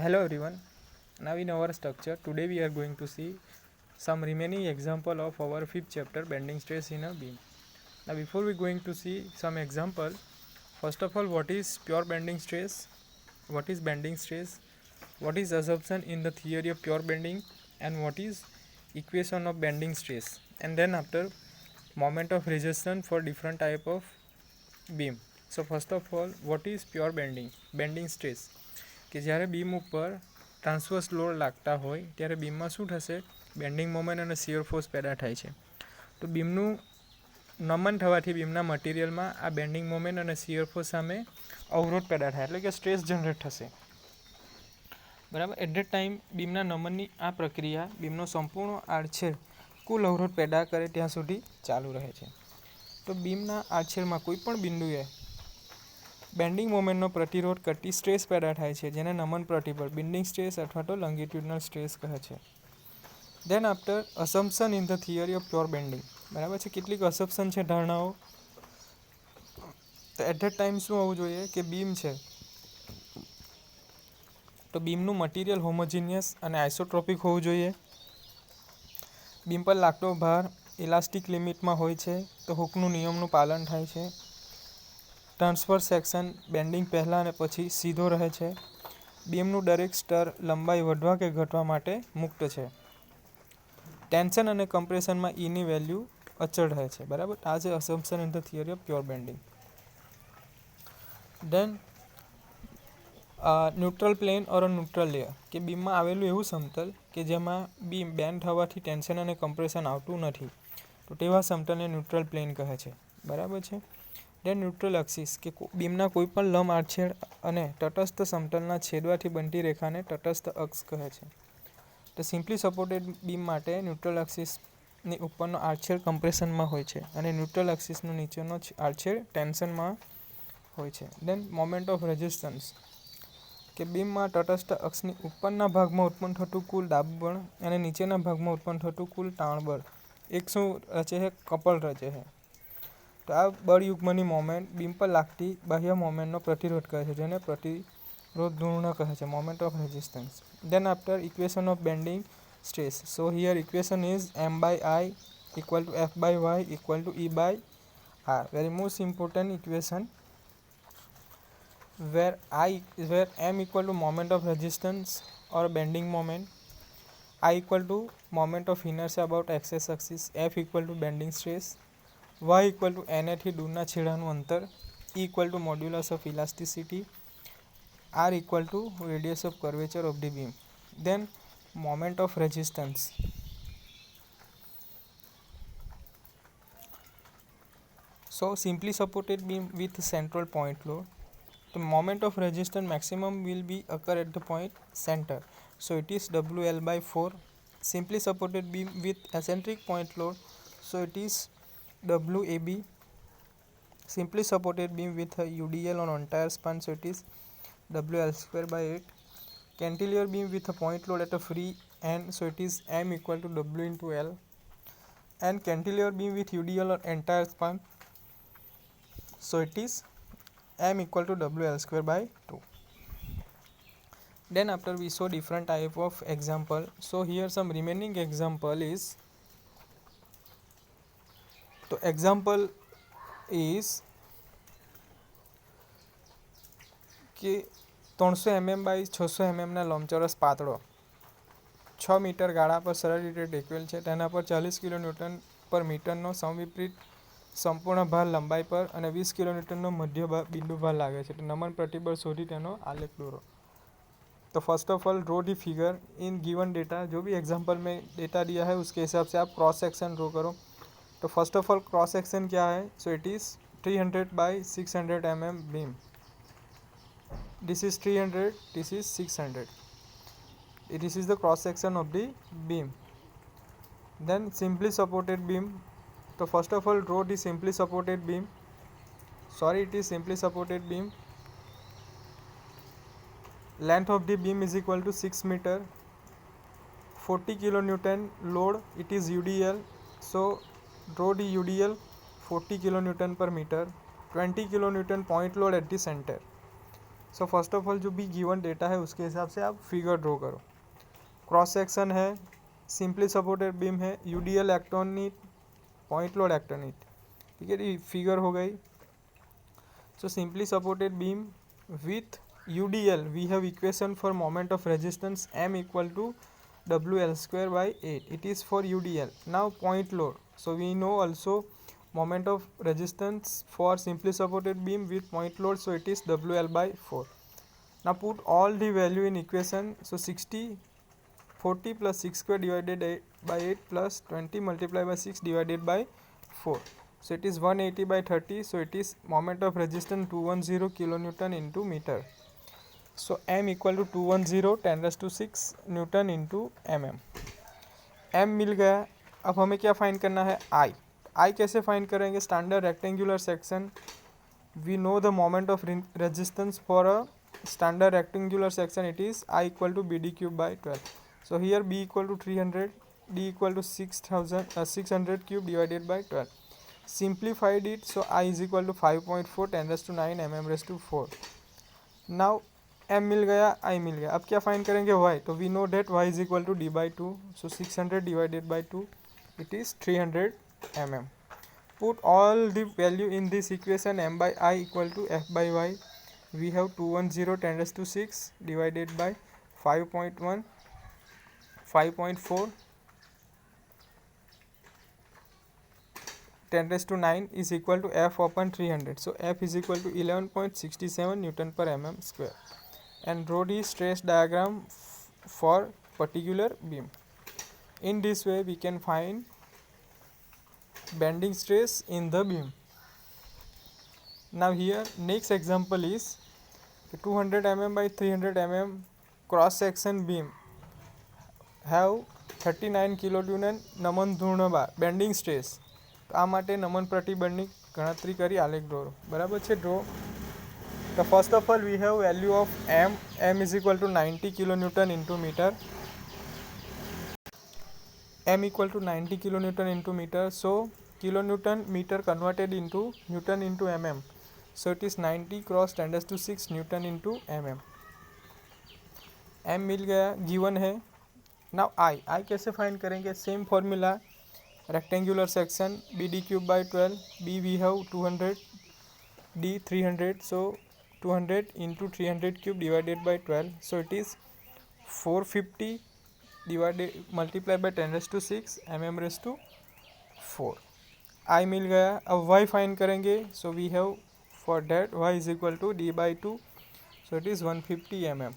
Hello everyone. Now in our structure, today we are going to see some remaining example of our fifth chapter, bending stress in a beam. Now before we going to see some example, first of all, what is pure bending stress? What is bending stress? What is assumption in the theory of pure bending? And what is equation of bending stress? And then after, moment of resistance for different type of beam. So first of all, what is pure bending? Bending stress કે જ્યારે beam ઉપર transverse load લાગતા હોય ત્યારે બીમમાં શું થશે, bending moment અને shear force પેદા થાય છે. તો બીમનું નમન થવાથી બીમના મટીરિયલમાં આ બેન્ડિંગ મોમેન્ટ અને શિયર ફોર્સ સામે અવરોધ પેદા થાય, એટલે કે સ્ટ્રેસ જનરેટ થશે. બરાબર. એટ ધેટ ટાઈમ બીમના નમનની આ પ્રક્રિયા બીમનો સંપૂર્ણ આડછેદ કુલ અવરોધ પેદા કરે ત્યાં સુધી ચાલુ રહે છે. તો બીમના આડછેદમાં કોઈ પણ બિંદુએ બેન્ડિંગ મોમેન્ટનો પ્રતિરોધ કરતી સ્ટ્રેસ પેદા થાય છે, જેને નમન પ્રતિબળ બેન્ડિંગ સ્ટ્રેસ અથવા તો લોંગિટ્યુડનલ સ્ટ્રેસ કહે છે. Then after assumption in the theory of pure bending. બરાબર છે. કેટલીક અસમ્પશન છે, ધારણાઓ. તો એટ ધેટ ટાઈમ શું હોવું જોઈએ કે બીમ છે તો બીમનું મટીરિયલ હોમોજીનિયસ અને આઇસોટ્રોપિક હોવું જોઈએ. બીમ પર લાગતો ભાર ઇલાસ્ટિક લિમિટમાં હોય છે, તો હુકનું નિયમનું પાલન થાય છે. ટ્રાન્સફર સેક્શન બેન્ડિંગ પહેલાં અને પછી સીધો રહે છે. બીમનું દરેક સ્તર લંબાઈ વધવા કે ઘટવા માટે મુક્ત છે. ટેન્શન અને કમ્પ્રેશનમાં ઈની વેલ્યુ અચળ રહે છે. બરાબર. આ છે assumption in the theory of pure bending. Then neutral plane or neutral layer, કે બીમમાં આવેલું એવું સમતલ કે જેમાં બીમ બેન્ડ થવાથી ટેન્શન અને કમ્પ્રેશન આવતું નથી, તો તેવા સમતલને ન્યુટ્રલ પ્લેન કહે છે. બરાબર છે. દેન ન્યુટ્રલ એક્સિસ, કે બીમના કોઈપણ લંબ આડછેદ અને તટસ્થ સમતલના છેદવાથી બનતી રેખાને તટસ્થ અક્ષ કહે છે. તો સિમ્પલી સપોર્ટેડ બીમ માટે ન્યુટ્રલ એક્સિસની ઉપરનો આડછેદ કમ્પ્રેશનમાં હોય છે અને ન્યુટ્રલ એક્સિસનો નીચેનો આડછેદ ટેન્શનમાં હોય છે. દેન મોમેન્ટ ઓફ રેઝિસ્ટન્સ, કે બીમમાં તટસ્થ અક્ષની ઉપરના ભાગમાં ઉત્પન્ન થતું કુલ દાબબળ અને નીચેના ભાગમાં ઉત્પન્ન થતું કુલ તાણબળ એક શું રચે છે? કપલ રચે છે. તો આ બળયુગ્મની મોમેન્ટ બીમ પર લાગતી બાહ્ય મોમેન્ટનો પ્રતિરોધ કરે છે, જેને પ્રતિરોધ ધૂર્ણ કહે છે, moment of resistance. Then after equation of bending stress. So here equation is M/I equal to F/Y equal to E/R. Very most important equation where M equal to moment of resistance or bending moment, I equal to moment of inertia about x axis, F equal to bending stress, Y equal to NA થી દૂરના છેડાનું અંતર, E equal to modulus of elasticity, R equal to radius of curvature of the beam. Then moment of resistance. So simply supported beam with central point load. The moment of resistance maximum will be occur at the point center. So it is WL/4. Simply supported beam with eccentric point load. So it is WAB. Simply supported beam with a UDL on entire span. So it is WL²/8. Cantilever beam with a point load at a free end. So it is M equal to W into L. And cantilever beam with UDL on entire span. So it is M equal to WL²/2. Then after we saw different type of example. So here some remaining example is, so example is કે 300 mm by 600 mm ના લંબચોરસ પાતળો 6 metre ગાળા પર સરળ રીતે ટેકવેલ છે. તેના પર 40 કિલોન્યુટન પર મીટરનો સમવિપરીત સંપૂર્ણ ભાર લંબાઈ પર અને 20 કિલોન્યુટનનો મધ્ય બિંદુ ભાર લાગે છે. તો નમન પ્રતિબળ શોધી તેનો આલેખ દોરો. तो first of all draw the figure in given data. जो भी एग्जांपल में डेटा दिया है उसके हिसाब से आप क्रॉस सेक्शन ड्रॉ करो. तो first of all cross section क्या है? So it is 300 by 600 mm beam. This is 300, this is 600. This is the cross section of the beam. Then simply supported beam. So first of all draw the simply supported beam. Sorry, it is simply supported beam. Length of the beam is equal to 6 meter. 40 kilonewton load, it is UDL. So draw the UDL 40 kilonewton per meter. 20 kilonewton point load at the center. So first of all जो भी given data है उसके हिसाब से आप figure draw करो। Cross section है, simply supported beam है, UDL act on it, point load act on it. ठीक है, ये फिगर हो गई। So simply supported beam with UDL we have equation for moment of resistance M equal to WL square by 8. It is for UDL. Now point load. So we know also moment of resistance for simply supported beam with point load. So it is WL by 4. Now put all the value in equation. So 40 plus 6 square divided by 8 plus 20 multiplied by 6 divided by 4. So it is 180 by 30. So it is moment of resistance 210 kilonewton into meter. So M equal to 210 10 raised to 6 Newton into mm. M मिल गया। अब हमें क्या find करना है? I कैसे find करेंगे? Standard rectangular section, we know the moment of resistance for a standard rectangular section, it is I equal to BD cube by 12. So here B equal to 300, D equal to 600 cube divided by 12. Simplified it, so I is equal to 5.4 10 raised to 9 mm raised to 4. Now M मिल गया, I मिल गया। अब क्या find करेंगे? Y. तो we know that Y is equal to D by 2. So 600 divided by 2 it is 300 mm. Put all the value in this equation. M by I equal to F by Y. We have 210 10 raised to 6 divided by 5.1, 5.4 10 raised to 9 is equal to F upon 300. So F is equal to 11.67 Newton per mm square. And draw the stress diagram for particular beam. In this way we can find bending stress in the beam. Now here next example is 200 mm by 300 mm cross section beam have 39 kilonewton નમન ધૂર્ણભાર bending stress. તો આ માટે નમન પ્રતિબળની ગણતરી કરી આલેખ દોરો. બરાબર છે? ડ્રો. તો first of all we have value of M is equal to 90 kilonewton into meter. M equal to 90 kilonewton into meter. So kilonewton meter converted into Newton into mm. So it is 90 cross 10 raised to 6 Newton into mm. M मिल गया, given है. Now I कैसे find करेंगे? Same formula, rectangular section BD cube by 12. B we have 200, D 300. So 200 into 300 cube divided by 12. So it is 450 divided multiplied by 10 raised to 6 mm raised to 4. I मिल गया. अब Y find करेंगे. So we have for that Y is equal to D by 2. So it is 150 mm.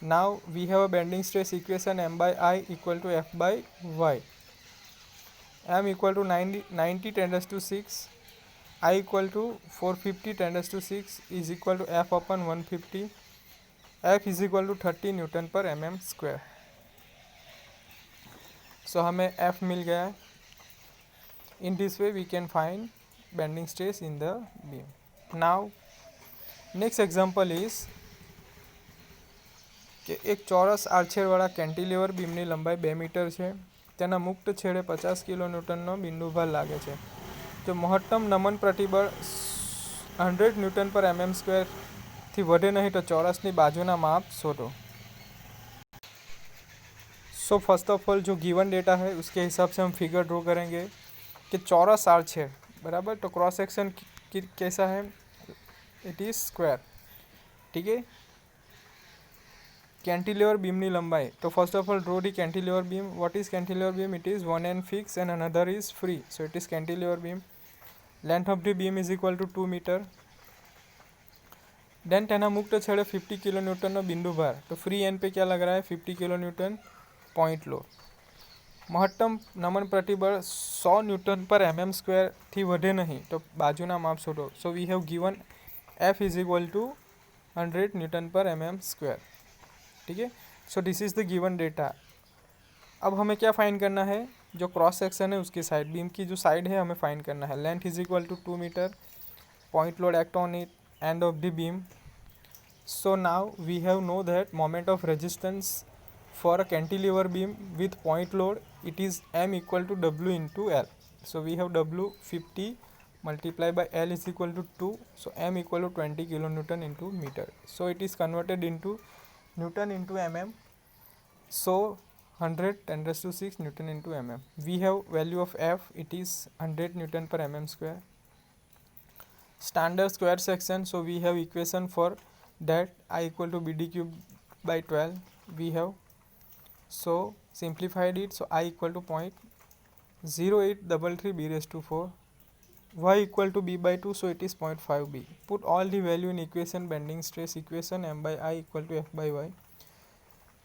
Now we have a bending stress equation. M by I equal to F by Y. M equal to 90 10 raised to 6. I equal to 450 10 raised to 6 is equal to F upon 150. F is equal to 30 Newton per mm square. So हमें F मिल गया. In this way we can find bending stress in the beam. Now next example is કે એક ચોરસ આરછેડવાળા cantilever બીમની લંબાઈ 2 metre છે. તેના મુક્ત છેડે 50 કિલો ન્યૂટનનો બિંદુભાર લાગે છે. જો મહત્તમ નમન પ્રતિબળ 100 ન્યૂટન પર mm સ્ક્વેરથી વધે નહીં તો ચોરસની બાજુના માપ શોધો. सो फर्स्ट ऑफ ऑल जो गिवन डेटा है उसके हिसाब से हम फिगर ड्रॉ करेंगे कि चौरस आर्चेड बराबर. तो क्रॉस सेक्शन कैसा है? It is square. ठीक है. कैंटिलीवर बीमनी लंबाई. तो first of all draw the cantilever beam. What is cantilever beam? It is one end fix and another is free. So it is cantilever beam. Length of the beam is equal to 2 metre. Then तेना मुक्त छेड़े 50 kilo Newton बिंदु भार. तो free and पे क्या लग रहा है? 50 किलो न्यूटन पॉइंट लो. महत्तम नमन प्रतिबळ 100 न्यूटन पर mm स्क्वेर थी वधे नहीं तो बाजूना माप शोधो. So we have given F is equal to 100 newton per mm square. ठीक है. So this is the given data. अब हमें क्या फाइंड करना है? जो क्रॉस सेक्शन है उसकी साइड, बीम की जो साइड है हमें फाइंड करना है. Length is equal to 2 metre. Point load act on it end of the beam. So now we have know that moment of resistance for a cantilever beam with point load, it is M equal to W into L. So we have W 50 multiply by L is equal to 2, so M equal to 20 kilonewton into meter. So it is converted into Newton into mm. So 100 10 raised to 6 Newton into mm. We have value of F, it is 100 Newton per mm square. Standard square section, so we have equation for that, I equal to BD cube by 12 we have. So simplified it, so I equal to 0.0833 b raised to 4, y equal to b by 2, so it is 0.5 b. Put all the value in equation, bending stress equation. M by I equal to F by y.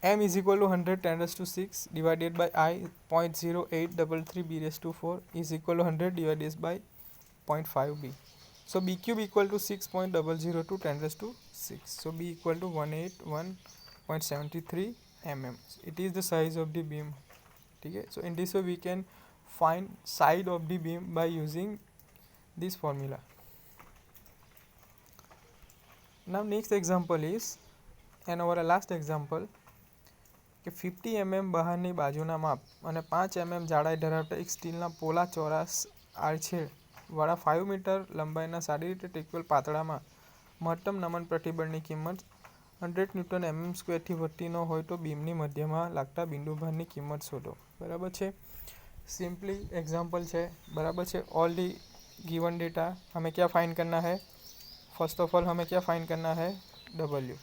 M is equal to 100 10 raised to 6 divided by I 0.0833 b raised to 4 is equal to 100 divided by 0.5 b. So b cube equal to 6.002 10 raised to 6. So b equal to 181.73 mm. It is the size of the beam. Okay, so in this way we can find side of the beam by using this formula. Now next example is, and our last example, કે 50 mm બહારની બાજુના માપ અને 5 mm જાડાઈ ધરાવતા એક સ્ટીલના પોલા ચોરસ આડછેદવાળા 5 મીટર લંબાઈના સારી રીતે ટેકવેલ પાતળામાં મહત્તમ નમન પ્રતિબળની કિંમત 100 ન્યૂટન mm સ્ક્વેરથી વધતી ન હોય તો બીમની મધ્યમાં લાગતા બિંદુભારની કિંમત શોધો. બરાબર છે, સિમ્પલી એક્ઝામ્પલ છે. બરાબર છે, ऑल दी गिवन डेटा हमें क्या फाइंड करना है. फर्स्ट ऑफ ऑल हमें क्या फाइंड करना है, डब्ल्यू,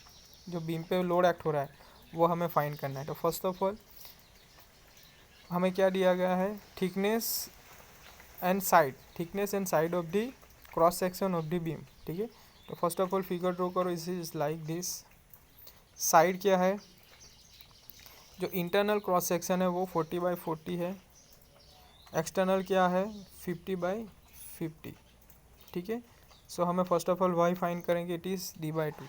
जो बीम पे लोड एक्ट हो रहा है वो हमें फाइंड करना है. तो फर्स्ट ऑफ ऑल हमें क्या दिया गया है, thickness and side of the cross section of the beam. ठीक है, तो first of all figure draw करो. Is like this. साइड क्या है, जो इंटरनल क्रॉस सेक्शन है वो 40/40 है. एक्सटर्नल क्या है, 50/50. ठीक है, सो हमें first of all y find करेंगे, it is d/2.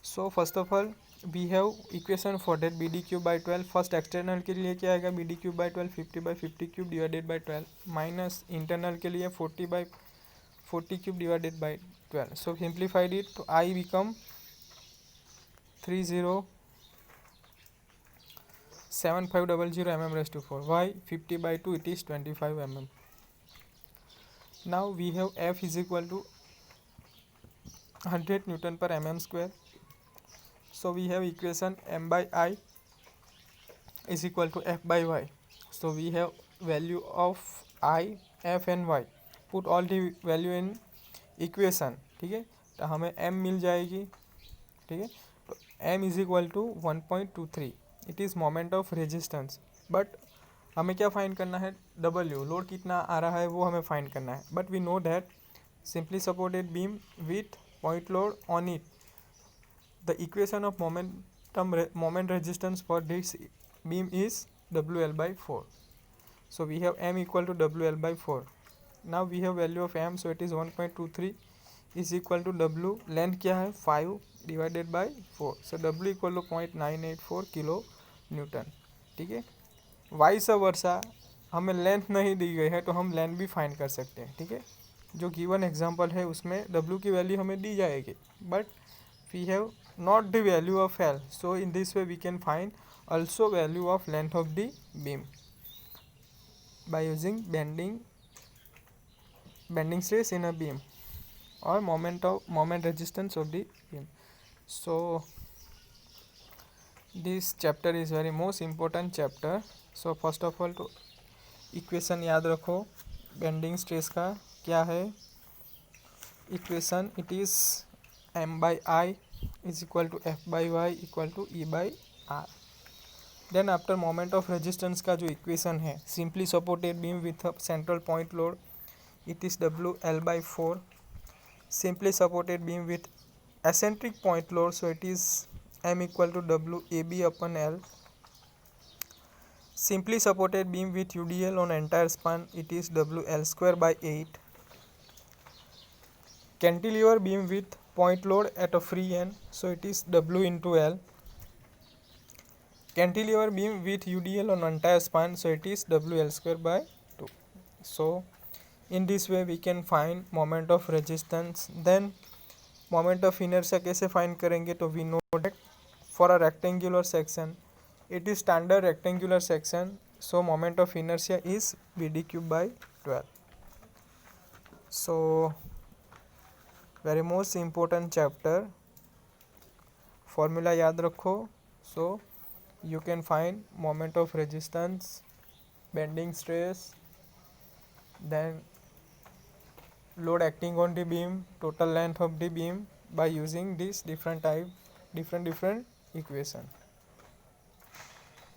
So first of all we have equation for that BD cube by 12. First external के लिए क्या आएगा, BD cube by 12 50/50 cube divided by 12 minus internal के लिए 40/40 cube divided by 12. So simplified it, तो I become 307500 mm raised to 4. Y 50/2, it is 25 mm. Now we have F is equal to 100 Newton per mm square. So we have equation M by I is equal to F by Y. So we have value of I, F and Y. Put all the value in equation. ठीक है, तो हमें M मिल जाएगी. ठीक है, तो M is equal to 1.23. It is moment of resistance. But हमें क्या फाइंड करना है, W, लोड कितना आ रहा है वो हमें फाइंड करना है. But we know that simply supported beam with point load on it, the equation of moment resistance for this beam is WL/4. So we have M equal to WL/4. Now we have value of M, so it is 1.23 is equal to W, length क्या है 5 divided by 4. So W equal to 0.984 kilo Newton. ठीक है, vice versa हमें length नहीं दी गई है तो हम लेंथ भी फाइंड कर सकते हैं. ठीक है, जो गिवन एग्जांपल है उसमें W की वैल्यू हमें दी जाएगी, but we have not the value of L. So in this way we can find also value of length of the beam by using bending stress in a beam or moment resistance of the beam. So this chapter is very most important chapter. So first of all तो equation याद रखो. Bending stress का क्या है equation, it is M by I is equal to F by Y equal to E by R. Then after moment of resistance का जो equation है, simply supported beam with a central point load, it is WL/4. Simply supported beam with eccentric point load, so it is M equal to WAB/L. Simply supported beam with UDL on entire span, it is WL²/8. Cantilever beam with point load at a free end, so it is W into L. Cantilever beam with UDL on entire span, so it is WL²/2. So in this way we can find moment of resistance. Then moment of inertia कैसे find करेंगे, तो we know that for a rectangular section, it is standard rectangular section, so moment of inertia is BD cube by 12. So very most important chapter, formula याद रखो. So you can find moment of resistance, bending stress, then load acting on the beam, total length of the beam by using this different equation.